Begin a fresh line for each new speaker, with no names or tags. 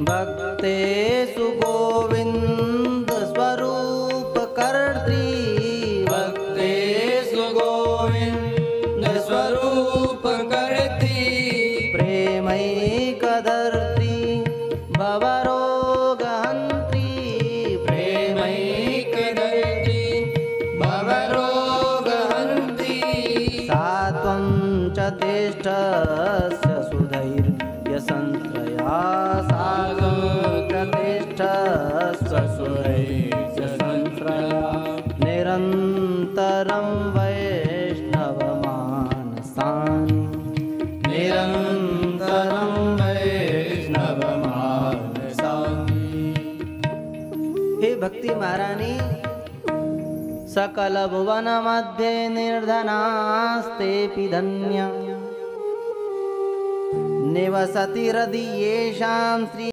भक्तेषु गोविंद स्वरूप कर्त्री
भक्तेषु गोविंद स्वरूप कर्त्री
प्रेमैकदर्त्री भवरोगहन्त्री
प्रेमैकदर्त्री भवरोगहन्त्री
सा त्वं च तिष्ठस्य सुधैर्यसंश्रया सा त्वं च तिष्ठस्य सुधैर्यसंश्रया निरन्तरं वैष्णवमानसानि
निरन्तरं वैष्णवमानसानि।
हे भक्ति महारानी, सकल भुवन मध्ये निर्धनास्तेऽपि धन्या निवसति हृदि येषां श्री